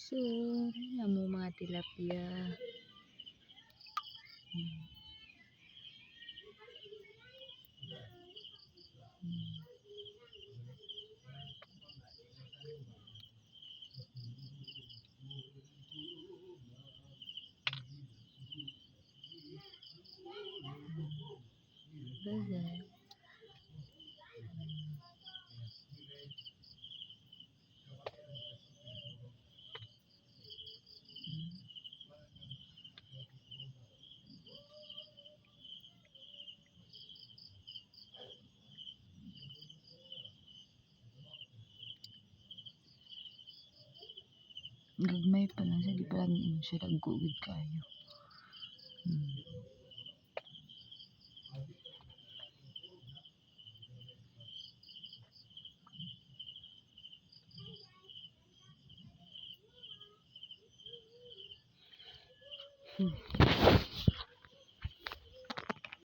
So, yan mo mga tilapia. Bazay. Gagmay pa lang siya, di pa lang siya nagugid kayo.